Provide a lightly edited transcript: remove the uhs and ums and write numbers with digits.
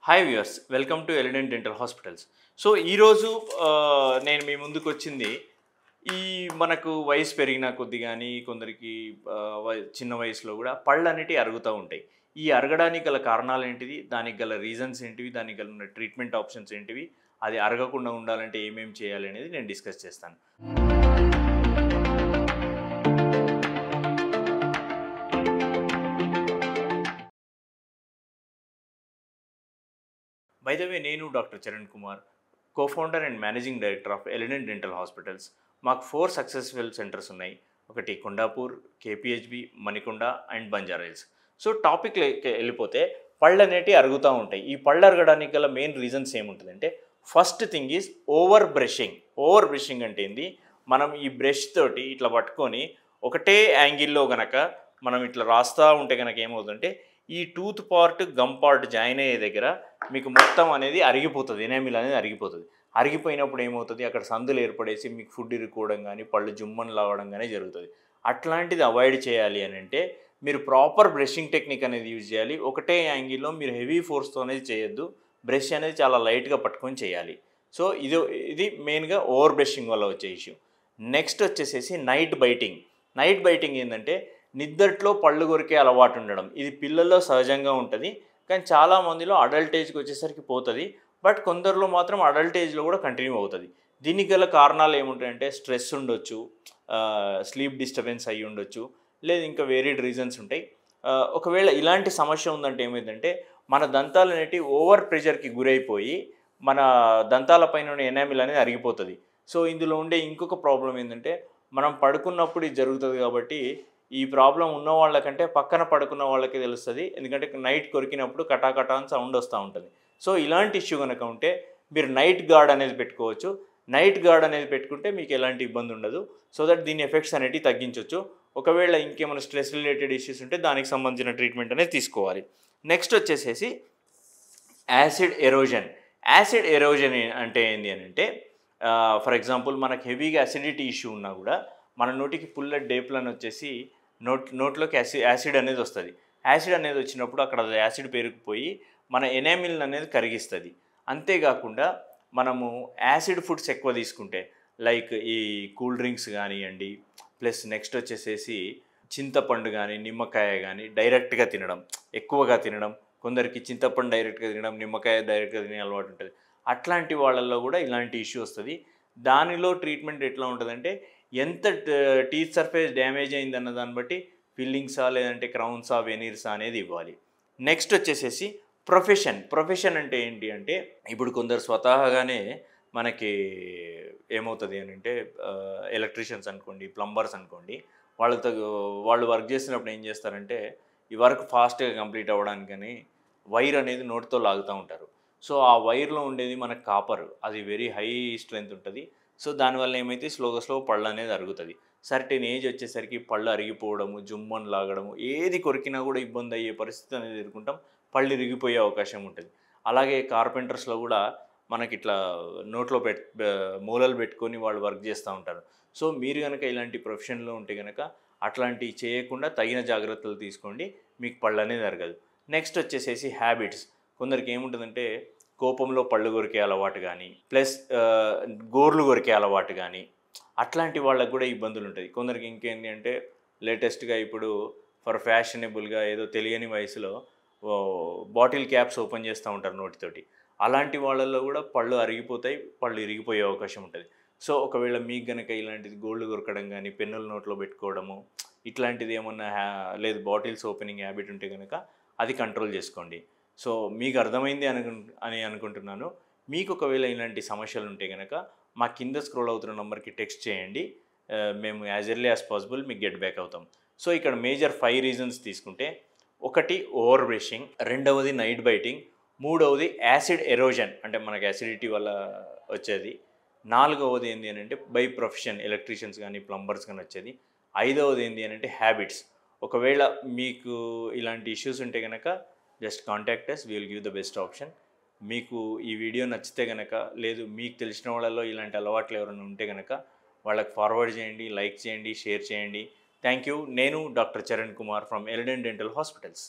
Hi viewers, welcome to Elident dental hospitals. So ఈరోజు నేను మీ ముందుకు వచ్చింది ఈ మనకు వయసు పెరిగిన కొద్ది కానీ కొందరికి చిన్న వయసులో కూడా పళ్ళు అనేటివి అరుగుతూ ఉంటాయి. ఈ అరగడానికి గల కారణాలు ఏంటిది, దానికి గల రీజన్స్ ఏంటివి, దానికి గల ఉన్న ట్రీట్మెంట్ ఆప్షన్స్ ఏంటివి, అది అరగకుండా ఉండాలంటే ఏమేమి చేయాలి అనేది నేను డిస్కస్ చేస్తాను. బై ద వే, నేను doctor Charan Kumar, co-founder and managing director of Elident dental hospitals. మాకు 4 సక్సెస్ఫుల్ సెంటర్స్ ఉన్నాయి. ఒకటి Kondapur, KPHB, Manikonda and Banjara Hills. So టాపిక్లోకి వెళ్ళిపోతే, పళ్ళు అనేటివి అరుగుతూ ఉంటాయి. ఈ పళ్ళు అరగడానికి గల మెయిన్ రీజన్స్ ఏముంటుందంటే, first thing is over brushing. Over brushing అంటే ఏంది, మనం ఈ బ్రష్ తోటి ఇట్లా పట్టుకొని ఒకటే యాంగిల్లో గనక మనం ఇట్లా రాస్తూ ఉంటే కనుక ఏమవుతుందంటే, ఈ tooth part gum part join అయ్యే దగ్గర మీకు మొత్తం అనేది అరిగిపోతుంది, ఎనామిల్ అనేది అరిగిపోతుంది. అరిగిపోయినప్పుడు ఏమవుతుంది, అక్కడ సందులు ఏర్పడేసి మీకు ఫుడ్ ఇరుక్కోవడం కానీ పళ్ళు జుమ్మని లావడం కానీ జరుగుతుంది. అట్లాంటిది అవాయిడ్ చేయాలి అని అంటే మీరు ప్రాపర్ బ్రషింగ్ టెక్నిక్ అనేది యూజ్ చేయాలి. ఒకటే యాంగిల్లో మీరు హెవీ ఫోర్స్తో అనేది చేయొద్దు. బ్రష్ అనేది చాలా లైట్గా పట్టుకొని చేయాలి. సో ఇది మెయిన్గా ఓవర్ బ్రషింగ్ వల్ల వచ్చే ఇష్యూ. నెక్స్ట్ వచ్చేసేసి నైట్ బైటింగ్. నైట్ బైటింగ్ ఏంటంటే, నిద్దట్లో పళ్ళు కొరికే అలవాటు ఉండడం. ఇది పిల్లల్లో సహజంగా ఉంటుంది, కానీ చాలామందిలో అడల్ట్ ఏజ్కి వచ్చేసరికి పోతుంది. బట్ కొందరిలో మాత్రం అడల్ట్ ఏజ్లో కూడా కంటిన్యూ అవుతుంది. దీనికి గల కారణాలు ఏముంటాయంటే, స్ట్రెస్ ఉండొచ్చు, స్లీప్ డిస్టర్బెన్స్ అయ్యి ఉండొచ్చు, లేదు ఇంకా వేరియడ్ రీజన్స్ ఉంటాయి. ఒకవేళ ఇలాంటి సమస్య ఉందంటే ఏమైందంటే, మన దంతాలు అనేటివి ఓవర్ ప్రెషర్కి గురైపోయి మన దంతాల పైన ఉన్న ఎనామిల్ అనేది అరిగిపోతుంది. సో ఇందులో ఉండే ఇంకొక ప్రాబ్లం ఏంటంటే, మనం పడుకున్నప్పుడు ఇది జరుగుతుంది కాబట్టి ఈ ప్రాబ్లం ఉన్న వాళ్ళకంటే పక్కన పడుకున్న వాళ్ళకి తెలుస్తుంది. ఎందుకంటే నైట్ కొరికినప్పుడు కటాకటా అని సౌండ్ వస్తూ ఉంటుంది. సో ఇలాంటి ఇష్యూ కనుక ఉంటే మీరు నైట్ గార్డ్ అనేది పెట్టుకోవచ్చు. నైట్ గార్డ్ అనేది పెట్టుకుంటే మీకు ఎలాంటి ఇబ్బంది ఉండదు. సో దట్ దీని ఎఫెక్ట్స్ అనేవి తగ్గించవచ్చు. ఒకవేళ ఇంకేమైనా స్ట్రెస్ రిలేటెడ్ ఇష్యూస్ ఉంటే దానికి సంబంధించిన ట్రీట్మెంట్ అనేది తీసుకోవాలి. నెక్స్ట్ వచ్చేసేసి యాసిడ్ ఎరోజన్. యాసిడ్ ఎరోజన్ అంటే ఏంటి అని అంటే, ఫర్ ఎగ్జాంపుల్ మనకు హెవీగా అసిడిటీ ఇష్యూ ఉన్నా కూడా మన నోటికి పుల్లటి డేపులను వచ్చేసి నోట్లోకి యాసిడ్ అనేది వస్తుంది. యాసిడ్ అనేది వచ్చినప్పుడు అక్కడ యాసిడ్ పేరుకుపోయి మన ఎనామిల్ అనేది కరిగిస్తుంది. అంతేకాకుండా మనము యాసిడ్ ఫుడ్స్ ఎక్కువ తీసుకుంటే, లైక్ ఈ కూల్ డ్రింక్స్ కానివ్వండి, ప్లస్ నెక్స్ట్ వచ్చేసేసి చింతపండు కానీ నిమ్మకాయ కానీ డైరెక్ట్గా తినడం, ఎక్కువగా తినడం. కొందరికి చింతపండు డైరెక్ట్గా తినడం, నిమ్మకాయ డైరెక్ట్గా తినే అలవాటు ఉంటుంది. అట్లాంటి వాళ్ళల్లో కూడా ఇలాంటి ఇష్యూ వస్తుంది. దానిలో ట్రీట్మెంట్ ఎట్లా ఉంటుందంటే, ఎంత టీత్ సర్ఫేస్ డ్యామేజ్ అయిందన్న దాన్ని బట్టి ఫిల్లింగ్సా లేదంటే క్రౌన్సా వెనీర్సా అనేది ఇవ్వాలి. నెక్స్ట్ వచ్చేసేసి ప్రొఫెషన్ అంటే ఏంటి అంటే, ఇప్పుడు కొందరు స్వతహాగానే మనకి ఏమవుతుంది అని అంటే, ఎలక్ట్రీషియన్స్ అనుకోండి, ప్లంబర్స్ అనుకోండి, వాళ్ళు వర్క్ చేసినప్పుడు ఏం చేస్తారంటే, ఈ వర్క్ ఫాస్ట్గా కంప్లీట్ అవ్వడానికని వైర్ అనేది నోటితో లాగుతూ ఉంటారు. సో ఆ వైర్లో ఉండేది మనకు కాపర్, అది వెరీ హై స్ట్రెంత్ ఉంటుంది. సో దానివల్ల ఏమైతే స్లో పళ్ళు అనేది అరుగుతుంది. సర్టెన్ ఏజ్ వచ్చేసరికి పళ్ళు అరిగిపోవడము, జుమ్మని లాగడము, ఏది కొరికినా కూడా ఇబ్బంది అయ్యే పరిస్థితి అనేది ఎదుర్కొంటాం. పళ్ళు ఇరిగిపోయే అవకాశం ఉంటుంది. అలాగే కార్పెంటర్స్లో కూడా మనకి ఇట్లా నోట్లో మూలలు పెట్టుకొని వాళ్ళు వర్క్ చేస్తూ ఉంటారు. సో మీరు కనుక ఇలాంటి ప్రొఫెషన్లో ఉంటే కనుక అట్లాంటివి చేయకుండా తగిన జాగ్రత్తలు తీసుకోండి, మీకు పళ్ళు అనేది అరగదు. నెక్స్ట్ వచ్చేసేసి హ్యాబిట్స్. కొందరికి ఏముంటుందంటే, కోపంలో పళ్ళు కొరికే అలవాటు కానీ, ప్లస్ గోర్లు కొరికే అలవాటు కానీ, అట్లాంటి వాళ్ళకు కూడా ఇబ్బందులు ఉంటాయి. కొందరికి ఇంకేంటి అంటే, లేటెస్ట్గా ఇప్పుడు ఫర్ ఫ్యాషనబుల్గా ఏదో తెలియని వయసులో బాటిల్ క్యాప్స్ ఓపెన్ చేస్తూ ఉంటారు నోటితోటి. అలాంటి వాళ్ళల్లో కూడా పళ్ళు అరిగిపోతాయి, పళ్ళు ఇరిగిపోయే అవకాశం ఉంటుంది. సో ఒకవేళ మీకు కనుక ఇలాంటిది గోల్డ్ కొరకడం కానీ, పెన్నులు నోట్లో పెట్టుకోవడము, ఇట్లాంటిది ఏమన్నా లేదు బాటిల్స్ ఓపెనింగ్ హ్యాబిట్ ఉంటే కనుక అది కంట్రోల్ చేసుకోండి. సో మీకు అర్థమైంది అని అనుకుంటున్నాను. మీకు ఒకవేళ ఇలాంటి సమస్యలు ఉంటే కనుక మా కింద స్క్రోల్ అవుతున్న నెంబర్కి టెక్స్ట్ చేయండి. మేము యాజ్ ఎర్లీ యాజ్ పాసిబుల్ మీకు గెట్ బ్యాక్ అవుతాం. సో ఇక్కడ మేజర్ 5 రీజన్స్ తీసుకుంటే, ఒకటి ఓవర్ బ్రషింగ్, రెండవది నైట్ బైటింగ్, మూడవది యాసిడ్ ఎరోజన్ అంటే మనకి యాసిడిటీ వల్ల వచ్చేది, నాలుగవది ఏంటి అని అంటే బై ప్రొఫెషన్ ఎలక్ట్రీషియన్స్ కానీ ప్లంబర్స్ కానీ వచ్చేది, ఐదవది ఏంటి అని అంటే హ్యాబిట్స్. ఒకవేళ మీకు ఇలాంటి ఇష్యూస్ ఉంటే కనుక just contact us, we will give the best option. మీకు ఈ వీడియో నచ్చితే కనుక, లేదు మీకు తెలిసిన వాళ్ళలో ఇలాంటి అలవాట్లు ఎవరైనా ఉంటే కనుక వాళ్ళకి ఫార్వర్డ్ చేయండి, లైక్ చేయండి, షేర్ చేయండి. Thank you. నేను doctor Charan Kumar from Elident dental hospitals.